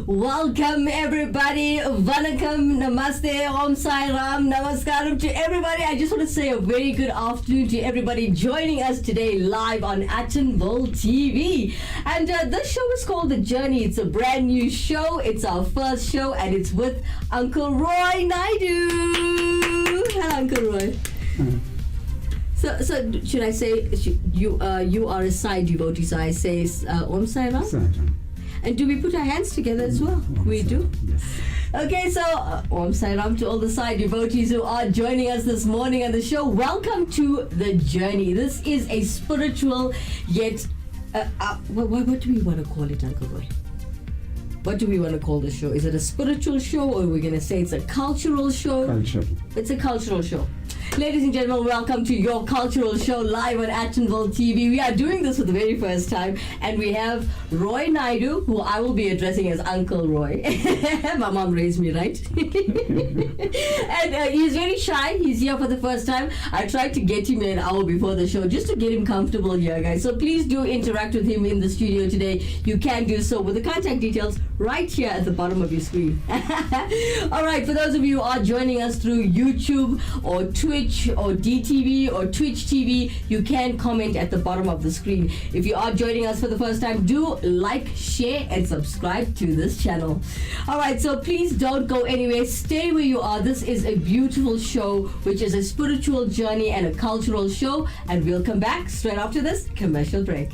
Welcome everybody, Vanakkam, Namaste, Om Sai Ram, Namaskaram to everybody. I just want to say a very good afternoon to everybody joining us today live on Attenville TV. And this show is called The Journey. It's a brand new show. It's our first show and it's with Uncle Roy Naidoo. Hello Uncle Roy. So should I say, you are a Sai devotee, so I say Om Sai Ram? And do we put our hands together as well? We do? Yes. Okay, so Om Sai Ram to all the Sai devotees who are joining us this morning on the show. Welcome to The Journey. This is a spiritual yet... what do we want to call it, Uncle Roy? What do we want to call the show? Is it a spiritual show or are we going to say it's a cultural show? Cultural. It's a cultural show. Ladies and gentlemen, welcome to your cultural show live on Attenville TV. We are doing this for the very first time and we have Roy Naidoo, who I will be addressing as Uncle Roy. My mom raised me, right? And he's very shy. He's here for the first time. I tried to get him an hour before the show just to get him comfortable here, guys. So please do interact with him in the studio today. You can do so with the contact details right here at the bottom of your screen. All right, for those of you who are joining us through YouTube or Twitch or DTV or Twitch TV, you can comment at the bottom of the screen. If you are joining us for the first time, do like, share and subscribe to this channel. Alright, so please don't go anywhere. Stay where you are. This is a beautiful show, which is a spiritual journey and a cultural show, and we'll come back straight after this commercial break.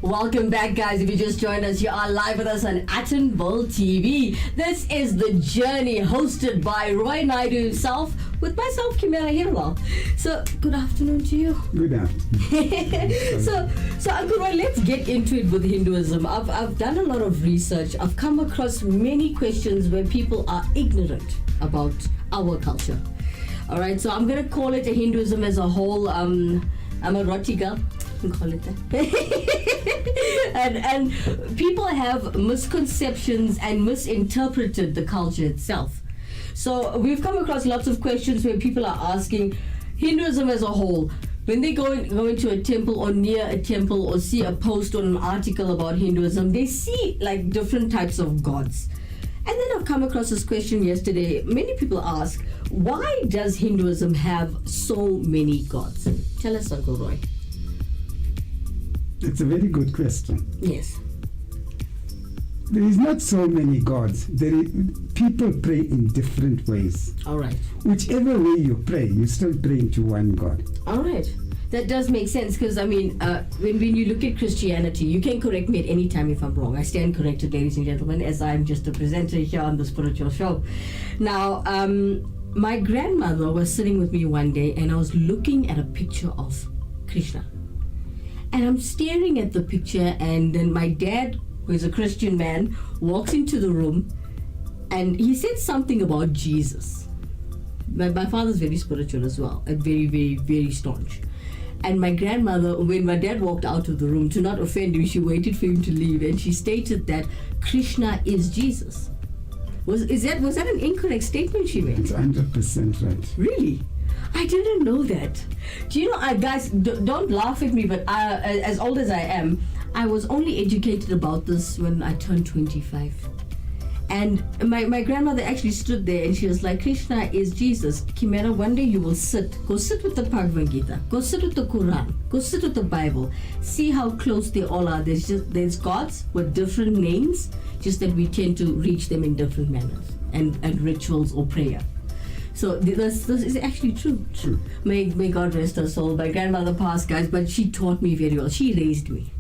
Welcome back, guys. If you just joined us, you are live with us on Attenville TV. This is The Journey, hosted by Roy Naidoo himself, with myself, Kimera, Heeralal. So, good afternoon to you. Good afternoon. So Uncle Roy, let's get into it with Hinduism. I've done a lot of research. I've come across many questions where people are ignorant about our culture. All right, so I'm going to call it a Hinduism as a whole. I'm a roti girl. Call it that. and people have misconceptions and misinterpreted the culture itself. So we've come across lots of questions where people are asking Hinduism as a whole. When they go into a temple or near a temple or see a post or an article about Hinduism, they see like different types of gods. And then I've come across this question yesterday. Many people ask, Why does Hinduism have so many gods? Tell us, Uncle Roy. It's a very good question. Yes. There is not so many gods. People pray in different ways. All right. Whichever way you pray, you're still praying to one God. All right. That does make sense because, I mean, when you look at Christianity, you can correct me at any time if I'm wrong. I stand corrected, ladies and gentlemen, as I'm just a presenter here on the Spiritual Show. Now, my grandmother was sitting with me one day and I was looking at a picture of Krishna. And I'm staring at the picture, and then my dad, who is a Christian man, walks into the room and he said something about Jesus. My father's very spiritual as well, and very, very, very staunch. And my grandmother, when my dad walked out of the room, to not offend him, she waited for him to leave, and she stated that Krishna is Jesus. Was that an incorrect statement she made? It's 100% right. Really? I didn't know that. Do you know, guys, don't laugh at me, but as old as I am, I was only educated about this when I turned 25. And my grandmother actually stood there and she was like, Krishna is Jesus. Kimera, one day you will go sit with the Bhagavad Gita, go sit with the Quran, go sit with the Bible, see how close they all are. There's gods with different names, just that we tend to reach them in different manners and rituals or prayer. So this is actually true. True. May God rest her soul. My grandmother passed, guys, but she taught me very well. She raised me.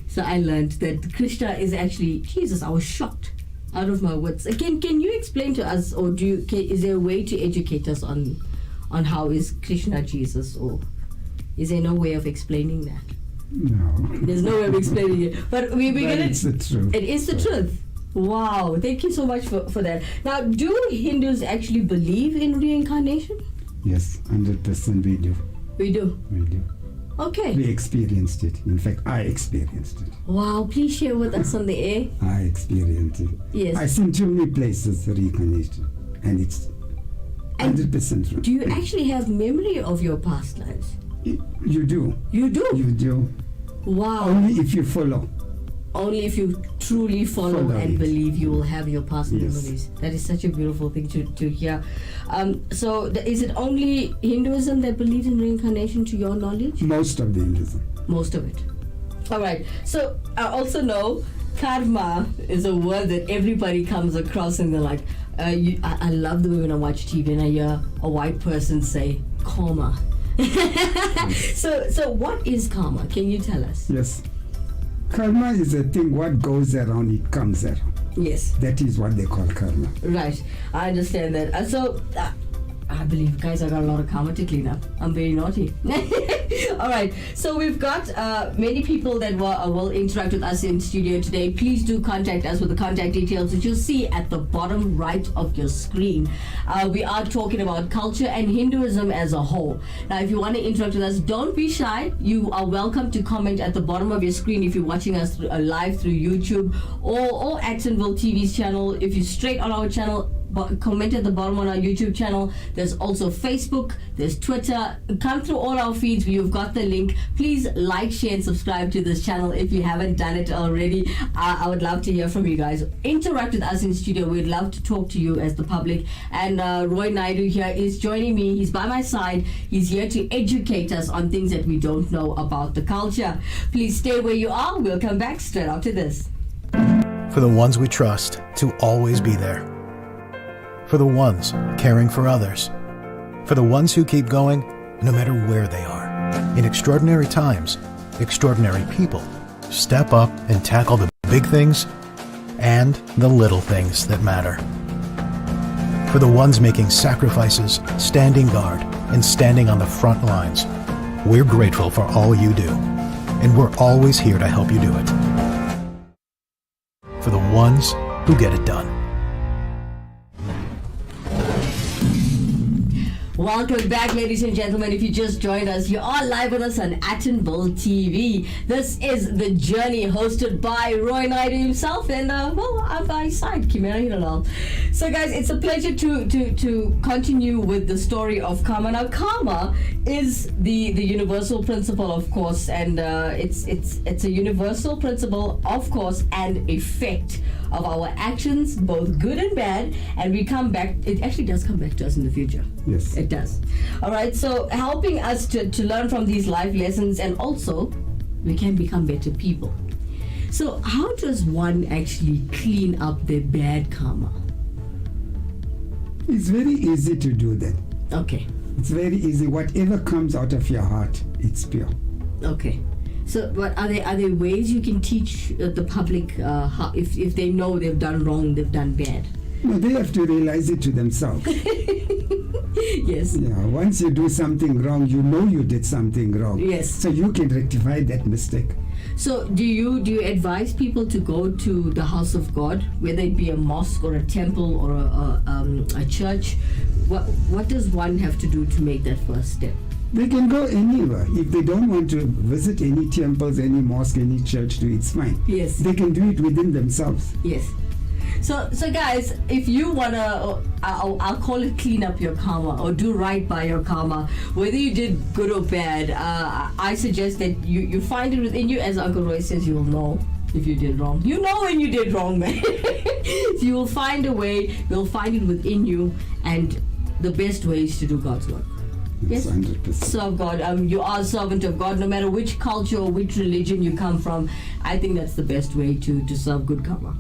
So I learned that Krishna is actually Jesus. I was shocked out of my wits. Can you explain to us, or is there a way to educate us on how is Krishna Jesus, or is there no way of explaining that? No. There's no way of explaining it. But we're gonna. It's the truth. It is the truth. Wow, thank you so much for that. Now, do Hindus actually believe in reincarnation? Yes, 100% we do. We do. We do. Okay. We experienced it. In fact, I experienced it. Wow, please share with us on the air. I experienced it. Yes. I've seen too many places reincarnation, and it's 100% true. Do you actually have memory of your past lives? You do. You do? You do. Wow. Only if you follow. Only if you truly follow and it. believe, you will have your past Yes. memories. That is such a beautiful thing to hear. So is it only Hinduism that believes in reincarnation, to your knowledge? Most of the Hinduism. Most of it. All right. So I also know karma is a word that everybody comes across, and they're like, I love the way when I watch TV and I hear a white person say karma. So what is karma? Can you tell us? Yes. Karma is a thing, what goes around, it comes around. Yes. That is what they call karma. Right. I understand that. So I believe, guys, I got a lot of karma to clean up. I'm very naughty. All right. So we've got many people that will interact with us in studio today. Please do contact us with the contact details that you'll see at the bottom right of your screen. We are talking about culture and Hinduism as a whole. Now, if you want to interact with us, don't be shy. You are welcome to comment at the bottom of your screen if you're watching us live through YouTube or Actonville TV's channel. If you're straight on our channel, comment at the bottom on our YouTube channel. There's also Facebook, there's Twitter. Come through all our feeds. You've got the link. Please like, share, and subscribe to this channel if you haven't done it already. I would love to hear from you guys. Interact with us in studio. We'd love to talk to you as the public. And Roy Naidoo here is joining me. He's by my side. He's here to educate us on things that we don't know about the culture. Please stay where you are. We'll come back straight after this. For the ones we trust to always be there. For the ones caring for others. For the ones who keep going no matter where they are. In extraordinary times, extraordinary people step up and tackle the big things and the little things that matter. For the ones making sacrifices, standing guard, and standing on the front lines. We're grateful for all you do, and we're always here to help you do it. For the ones who get it done. Welcome back, ladies and gentlemen. If you just joined us, you are live with us on Actonville TV. This is The Journey, hosted by Roy Naidoo himself, and I'm by his side, Kimera, Heeralal. So, guys, it's a pleasure to continue with the story of karma. Now, karma is the universal principle, of course, and it's a universal principle of cause and effect of our actions, both good and bad, and we come back. It actually does come back to us in the future. Yes. It does. All right, so helping us to learn from these life lessons, and also we can become better people. So how does one actually clean up their bad karma? It's very easy to do that. Okay. It's very easy. Whatever comes out of your heart, it's pure. Okay. So, what are there ways you can teach the public how, if they know they've done wrong, they've done bad? No, they have to realize it to themselves. Yes. Yeah, once you do something wrong, you know you did something wrong. Yes. So you can rectify that mistake. So, do you advise people to go to the house of God, whether it be a mosque or a temple or a church? What does one have to do to make that first step? They can go anywhere. If they don't want to visit any temples, any mosque, any church, it's fine. Yes. They can do it within themselves. Yes. So guys, if you wanna, I'll call it clean up your karma or do right by your karma, whether you did good or bad, I suggest that you find it within you. As Uncle Roy says, you'll know if you did wrong. You know when you did wrong, man. You will find a way. You'll find it within you, and the best way is to do God's work. Yes, 100%. serve God. You are a servant of God, no matter which culture or which religion you come from. I think that's the best way to serve good karma.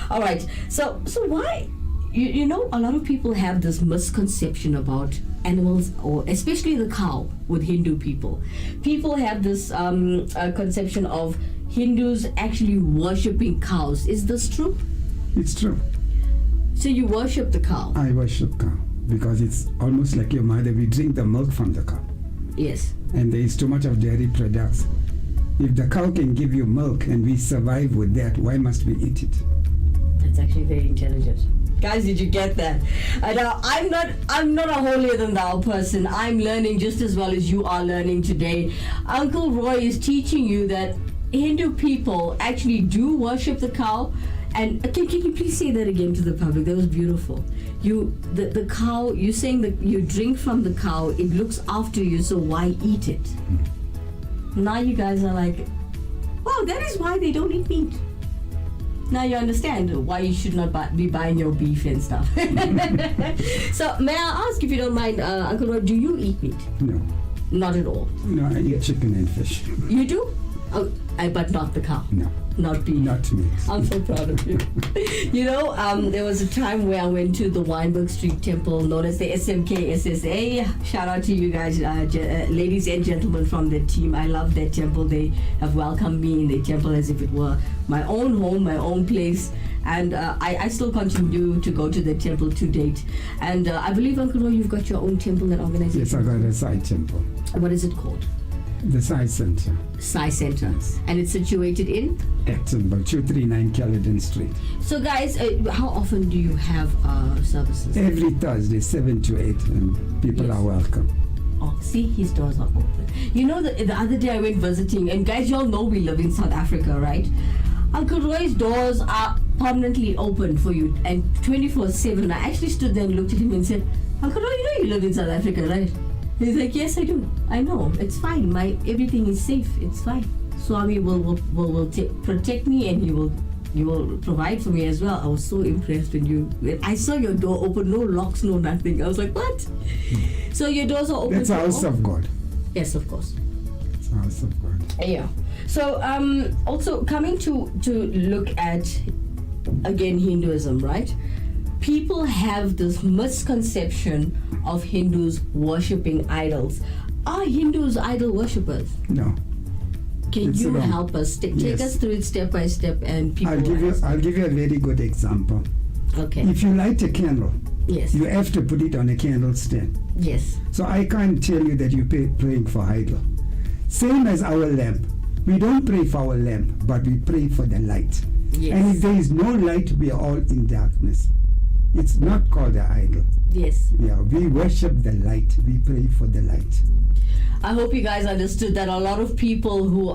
All right. So why? You know, a lot of people have this misconception about animals, or especially the cow with Hindu people. People have this conception of Hindus actually worshipping cows. Is this true? It's true. So you worship the cow? I worship cow because it's almost like your mother. We drink the milk from the cow. Yes. And there is too much of dairy products. If the cow can give you milk and we survive with that, why must we eat it? That's actually very intelligent. Guys, did you get that? I'm not a holier than thou person. I'm learning just as well as you are learning today. Uncle Roy is teaching you that Hindu people actually do worship the cow. And can you please say that again to the public? That was beautiful. The cow, you're saying that you drink from the cow, it looks after you, so why eat it? Now you guys are like, wow, that is why they don't eat meat. Now you understand why you should not be buying your beef and stuff. So may I ask, if you don't mind, Uncle Roy, do you eat meat? No. Not at all. No, I eat chicken and fish. You do? Oh, but not the cow. No. Not beef. Not meat. I'm so proud of you. You know, there was a time where I went to the Weinberg Street Temple, known as the SMK SSA. Shout out to you guys, ladies and gentlemen from the team. I love that temple. They have welcomed me in the temple as if it were my own home, my own place. And I still continue to go to the temple to date. And I believe, Uncle Roy, you've got your own temple and organization. Yes, I got a side temple. What is it called? The Sai Center. Sai Center. And it's situated in? Actonville, 239 Caledon Street. So guys, how often do you have services? Every Thursday, 7 to 8, and people are welcome. Oh, see, his doors are open. You know, the other day I went visiting, and guys, y'all know we live in South Africa, right? Uncle Roy's doors are permanently open for you, and 24/7. I actually stood there and looked at him and said, Uncle Roy, you know you live in South Africa, right? He's like, yes, I do. I know. It's fine. Everything is safe. It's fine. Swami will protect me, and he will provide for me as well. I was so impressed when I saw your door open, no locks, no nothing. I was like, what? So your doors are open. That's the house of God. Yes, of course. It's the house of God. Yeah. So also coming to look at again Hinduism, right? People have this misconception of Hindus worshipping idols. Are Hindus idol worshippers? No. Can It's you wrong. help us? Take Yes. us through it step by step, and people. I'll give you a very good example. Okay. If you light a candle, Yes. you have to put it on a candle stand. Yes. So I can't tell you that you're praying for idol. Same as our lamp. We don't pray for our lamp, but we pray for the light. Yes. And if there is no light, we are all in darkness. It's not called an idol. Yes. Yeah, we worship the light. We pray for the light. I hope you guys understood that a lot of people who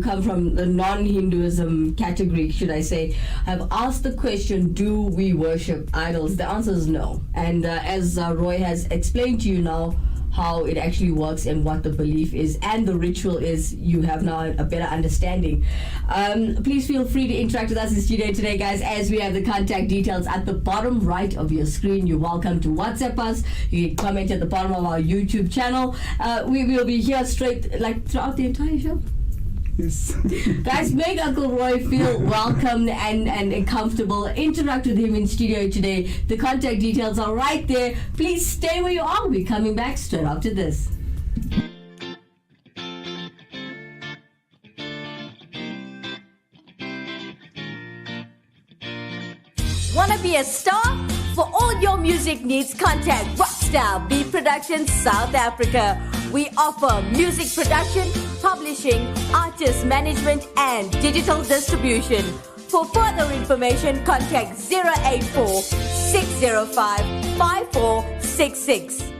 come from the non-Hinduism category, should I say, have asked the question, do we worship idols? The answer is no. And as Roy has explained to you now, how it actually works and what the belief is and the ritual is, you have now a better understanding. Please feel free to interact with us in studio today, guys, as we have the contact details at the bottom right of your screen. You're welcome to WhatsApp us. You can comment at the bottom of our YouTube channel. We will be here straight, like, throughout the entire show. Yes. Guys, make Uncle Roy feel welcome and comfortable. Interact with him in studio today. The contact details are right there. Please stay where you are. We're coming back straight after this. Wanna be a star? For all your music needs, contact Rockstar Beat Productions South Africa. We offer music production, publishing, artist management, and digital distribution. For further information, contact 084 605 5466.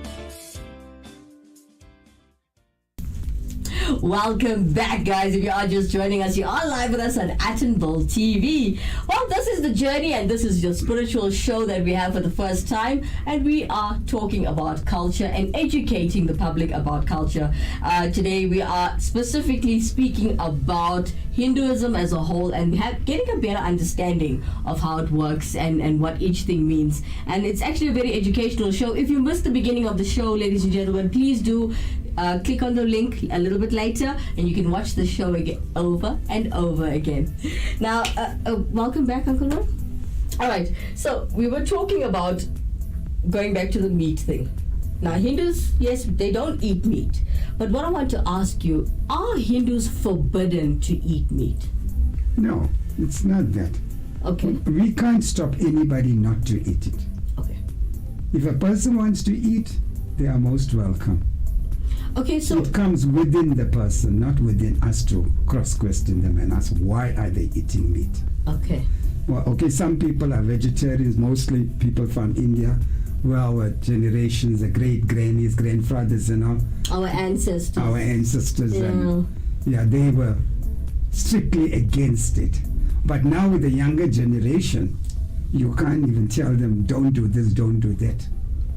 Welcome back, guys. If you are just joining us, you are live with us on Attenborough TV. Well, this is the journey and this is your spiritual show that we have for the first time, and we are talking about culture and educating the public about culture. Today we are specifically speaking about Hinduism as a whole and getting a better understanding of how it works and what each thing means. And it's actually a very educational show. If you missed the beginning of the show, ladies and gentlemen, please do click on the link a little bit later and you can watch the show again, over and over again. Now, welcome back, Uncle Roy. All right, so we were talking about going back to the meat thing. Now, Hindus, yes, they don't eat meat. But what I want to ask you, are Hindus forbidden to eat meat? No, it's not that. Okay. We can't stop anybody not to eat it. Okay. If a person wants to eat, they are most welcome. Okay, so It comes within the person, not within us to cross-question them and ask why are they eating meat. okay. Well, okay, some people are vegetarians, mostly people from India. Well, our generations, the great grannies, grandfathers and all, Our ancestors. our ancestors, Yeah. and they were strictly against it. But now with the younger generation, you can't even tell them, don't do this, don't do that.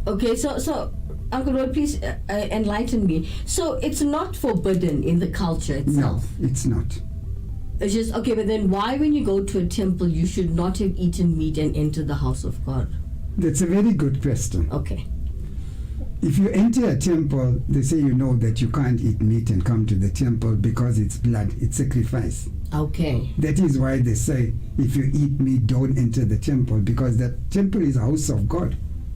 Okay, so Uncle Roy, please enlighten me. So it's not forbidden in the culture itself. No, it's not. It's just, okay, but then why when you go to a temple you should not have eaten meat and enter the house of God? That's a very good question. Okay. If you enter a temple, they say you know that you can't eat meat and come to the temple because it's blood, it's sacrifice. Okay. That is why they say if you eat meat, don't enter the temple, because the temple is a house of God.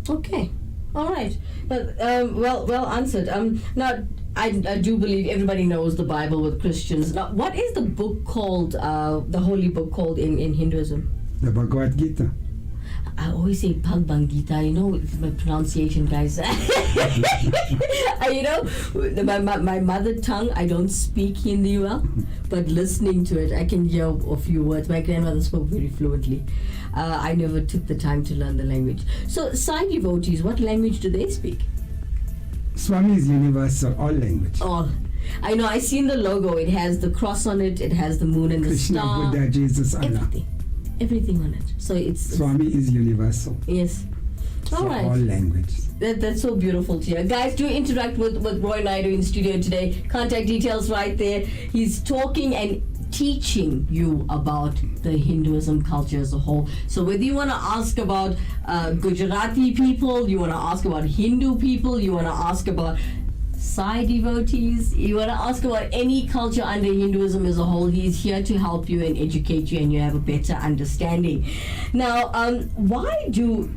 Okay. All right. But, well answered. Now, I do believe everybody knows the Bible with Christians. Now, what is the book called, the holy book called in Hinduism? The Bhagavad Gita. I always say Bhagavad Gita, you know, it's my pronunciation, guys. You know, my mother tongue, I don't speak Hindi well, but listening to it, I can hear a few words. My grandmother spoke very fluently. I never took the time to learn the language. So, Sai devotees, what language do they speak? Swami is universal, all language. All. I know, I seen the logo. It has the cross on it. It has the moon and the Krishna, star. Buddha, Jesus, Allah. Everything on it. So it's Swami is universal. yes. So All right. all languages. That's so beautiful to hear. Guys, do interact with Roy Naidoo in studio today. Contact details right there. He's talking and teaching you about the Hinduism culture as a whole. So whether you want to ask about Gujarati people, you want to ask about Hindu people, you want to ask about Sai devotees, you want to ask about any culture under Hinduism as a whole, he's here to help you and educate you and you have a better understanding. Now, why do...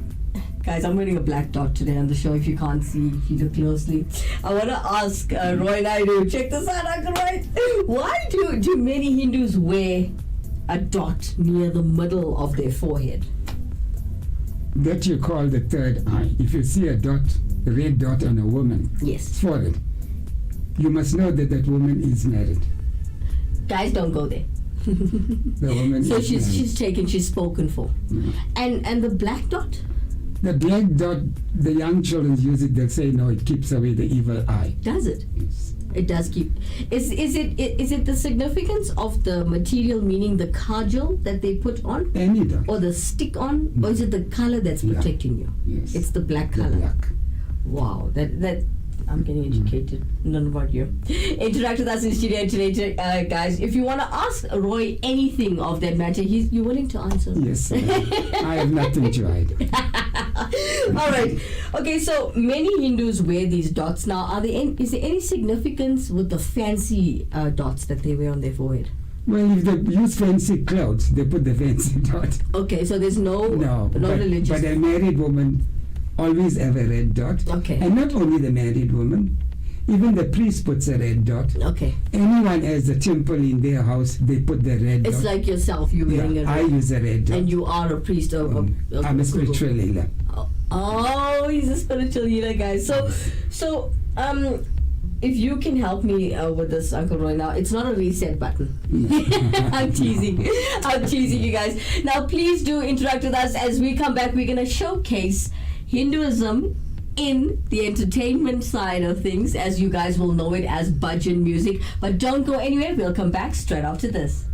Guys, I'm wearing a black dot today on the show if you can't see, if you look closely. I want to ask Roy Naidoo, check this out, Uncle Roy. Why do many Hindus wear a dot near the middle of their forehead? That you call the third eye. If you see a dot, a red dot on a woman's Yes. forehead, you must know that that woman is married. Guys, don't go there. The woman So is married. she's spoken for. Mm. And the black dot? The black dot, the young children use it, they say no, it keeps away the evil eye. Does it? Yes. It does keep. Is it the significance of the material, meaning the kajal that they put on, Any dot. or the stick on, or is it the color that's Yeah. protecting you? Yes. It's the black The color. black. Wow, that I'm getting educated. None about you. Interact with us in studio today, guys. If you want to ask Roy anything of that matter, you're willing to answer. Yes, I have nothing to hide. All right. Okay, so many Hindus wear these dots. Now, is there any significance with the fancy dots that they wear on their forehead? Well, if they use fancy clothes, they put the fancy dot. Okay, so there's no religious. But a married woman always have a red dot. Okay. And not only the married woman, even the priest puts a red dot. Okay. Anyone has a temple in their house, they put the red dot. It's like yourself, you're wearing a red. I use a red dot. And you are a priest of I'm a spiritual healer. Oh, he's a spiritual healer, guys. So, if you can help me with this, Uncle Roy, now, it's not a reset button. I'm teasing, you guys. Now, please do interact with us as we come back. We're going to showcase Hinduism in the entertainment side of things, as you guys will know it as bhajan music. But don't go anywhere. We'll come back straight after this.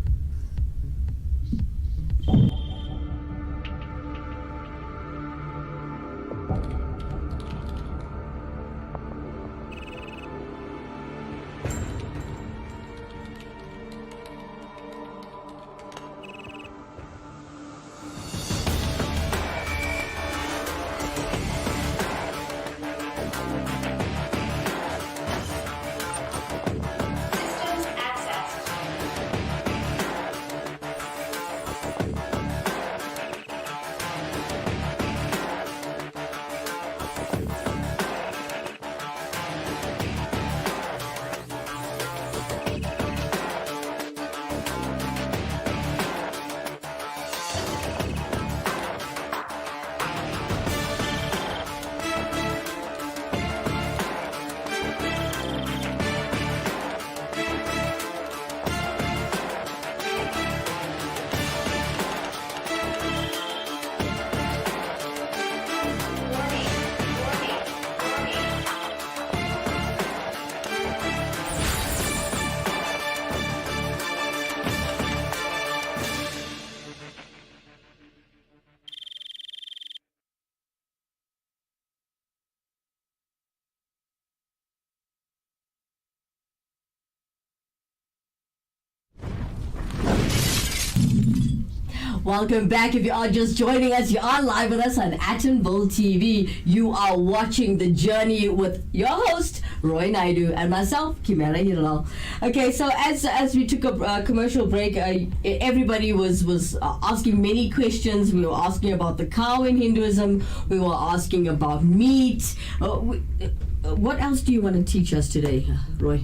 Welcome back. If you are just joining us, you are live with us on Atonville TV. You are watching The Journey with your host, Roy Naidoo, and myself, Kimera Heeralal. Okay, so as we took a commercial break, everybody was asking many questions. We were asking about the cow in Hinduism. We were asking about meat. What else do you want to teach us today, Roy?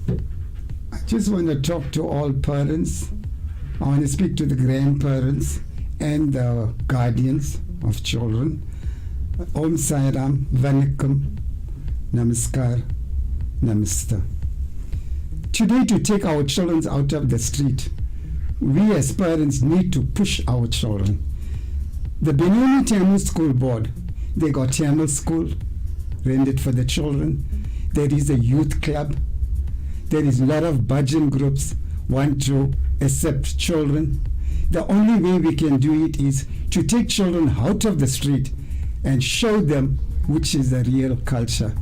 I just want to talk to all parents. I want to speak to the grandparents and the guardians of children. Om Sai Ram, Vanakkam, Namaskar, Namaste. Today, to take our children out of the street, we as parents need to push our children. The Benoni Tamil School Board, they got Tamil school rented for the children. There is a youth club. There is a lot of bhajan groups want to accept children. The only way we can do it is to take children out of the street and show them which is the real culture.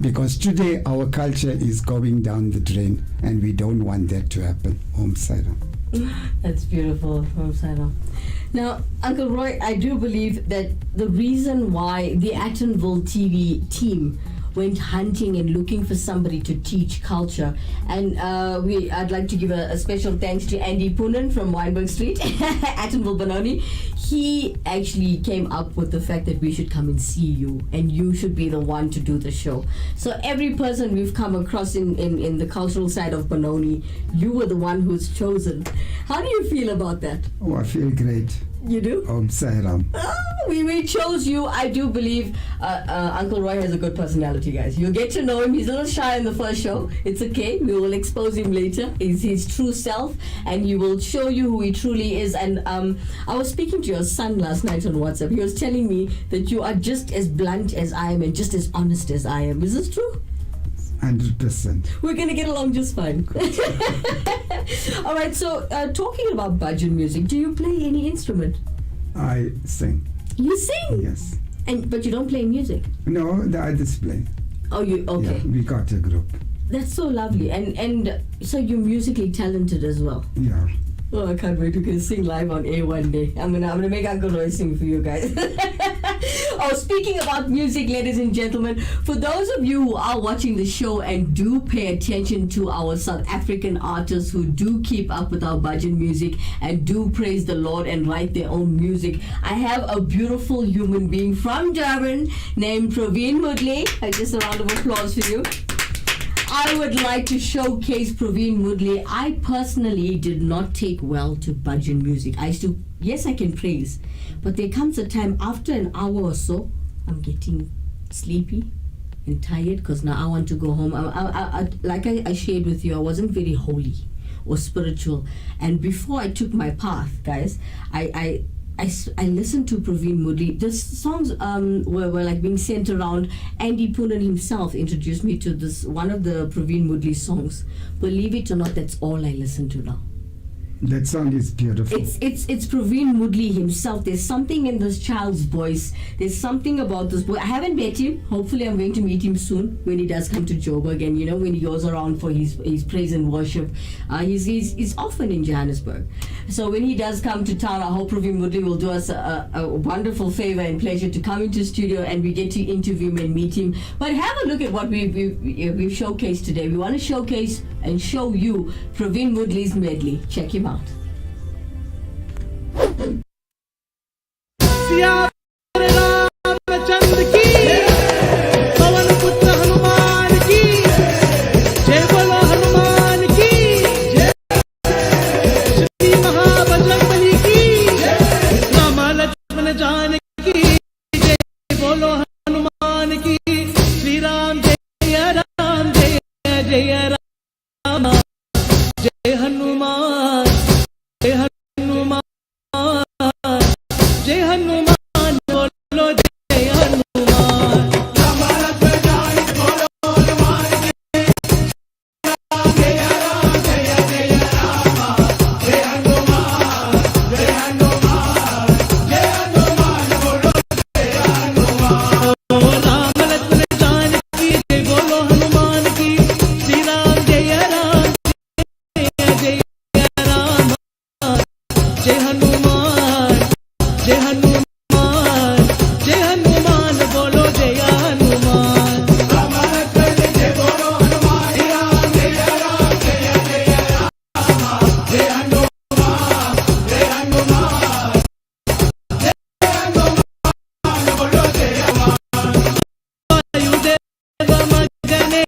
Because today our culture is going down the drain and we don't want that to happen. Om Sai Ram. That's beautiful. Om Sai Ram. Now, Uncle Roy, I do believe that the reason why the Atonville TV team went hunting and looking for somebody to teach culture. And I'd like to give a special thanks to Andy Poonen from Weinberg Street, Atonville Benoni. He actually came up with the fact that we should come and see you, and you should be the one to do the show. So every person we've come across in the cultural side of Benoni, you were the one who's chosen. How do you feel about that? Oh, I feel great. You do? Om Sai Ram. We chose you. I do believe Uncle Roy has a good personality, guys. You'll get to know him. He's a little shy in the first show. It's okay. We will expose him later. He's his true self, and he will show you who he truly is. And I was speaking to your son last night on WhatsApp. He was telling me that you are just as blunt as I am and just as honest as I am. Is this true? 100%. We're going to get along just fine. All right, so talking about bhajan music, do you play any instrument? I sing. You sing? Yes. But you don't play music? No, the others play. Oh, you okay? Yeah, we got a group. That's so lovely. And so you're musically talented as well. Yeah. Oh, I can't wait to sing live on air one day. I'm gonna make Uncle Roy sing for you guys. Oh, speaking about music, ladies and gentlemen, for those of you who are watching the show and do pay attention to our South African artists who do keep up with our bhajan music and do praise the Lord and write their own music, I have a beautiful human being from Durban named Praveen Mudley. Just a round of applause for you. I would like to showcase Praveen Mudley. I personally did not take well to bhajan music. Yes, I can praise, but there comes a time after an hour or so, I'm getting sleepy and tired because now I want to go home. Like I shared with you, I wasn't very holy or spiritual. And before I took my path, guys, I listened to Praveen Mudley. The songs were like being sent around. Andy Poonen himself introduced me to this one of the Praveen Mudley songs. Believe it or not, that's all I listen to now. That song is beautiful. It's Praveen Mudley himself. There's something in this child's voice. There's something about this boy. I haven't met him. Hopefully I'm going to meet him soon when he does come to Joburg and when he goes around for his praise and worship. He's often in Johannesburg. So when he does come to town, I hope Praveen Mudley will do us a wonderful favor and pleasure to come into studio and we get to interview him and meet him. But have a look at what we've showcased today. We want to showcase and show you Praveen Mudley's medley. Check him out. Ramchandra की पवन पुत्र हनुमान की जय बोलो हनुमान की जय श्री महाबजरंगबली की राम लक्ष्मण जानकी जय बोलो हनुमान की श्री राम जय राम जय जय राम जय हनुमान जय हनुमान जय हनुमान बोलो जय हनुमान राम लक्ष्मण जानकी बोलो हनुमान की जय राम जय जय राम जय हनुमान जय हनुमान जय हनुमान बोलो जय हनुमान राम लक्ष्मण जानकी जय बोलो हनुमान की श्री राम जय राम जय जय राम जय हनुमान जय हनुमान जय हनुमान बोलो जय हनुमान राम लक्ष्मण जय बोलो हनुमान राम जय राम जय जय राम जय हनुमान जय हनुमान जय हनुमान बोलो जय हनुमान वायुदेव मगने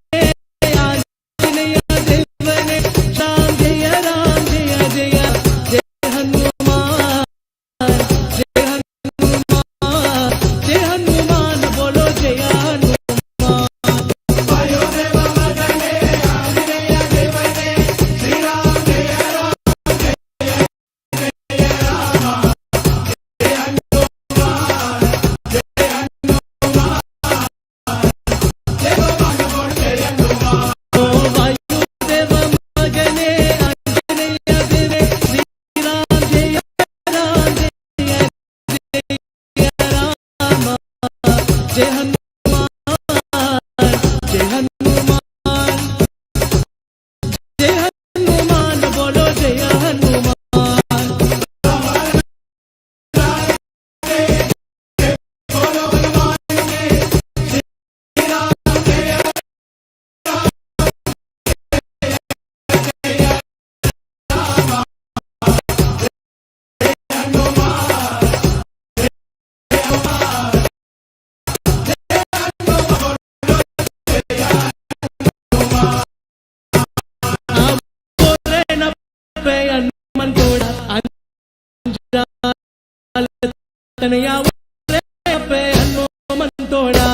आंजनेय देवने राम जय जय जय हनुमान जय हनुमान जय हनुमान बोलो जय हनुमान वायुदेव मगने आंजनेय देवने श्री राम जय जय राम जय हनुमान जय हनुमान जय हनुमान बोलो जय हनुमान वायुदेव मगने आंजनेय देवने श्री राम जय राम जय राम जय हनुमान जय हनुमान जय हनुमान बोलो जय हनुमान बोलो हनुमान श्री राम जय बोले न पे हनुमान तोड़ा अंजाल तनया बोले पे हनुमान तोड़ा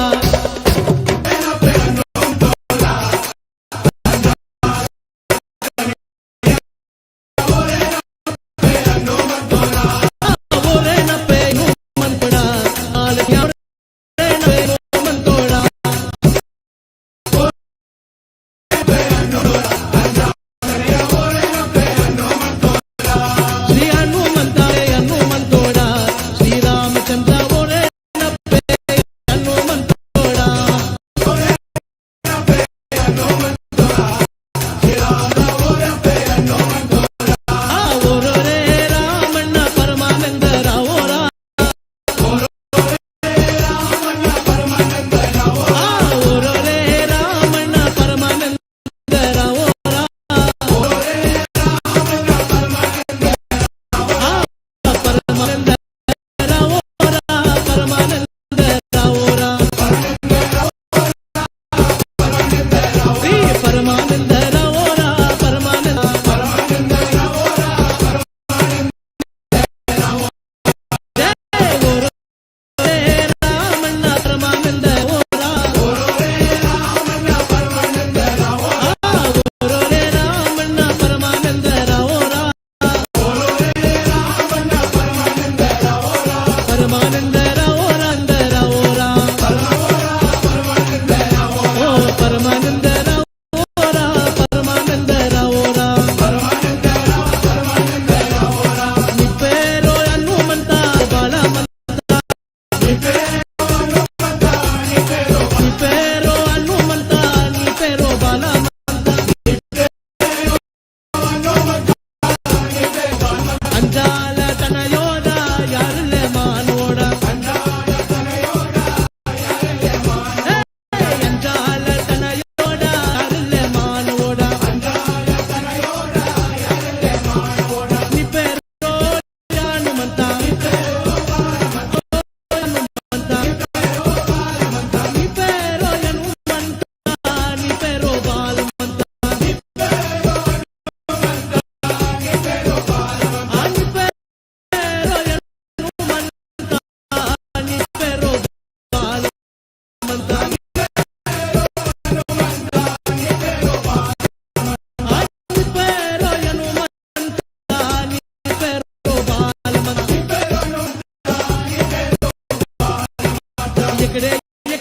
बोले न पे हनुमान तोड़ा आलया बोले न पे हनुमान तोड़ा श्री हनुमंता हनुमंतोड़ा श्री रामचंद्र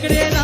इकडे ना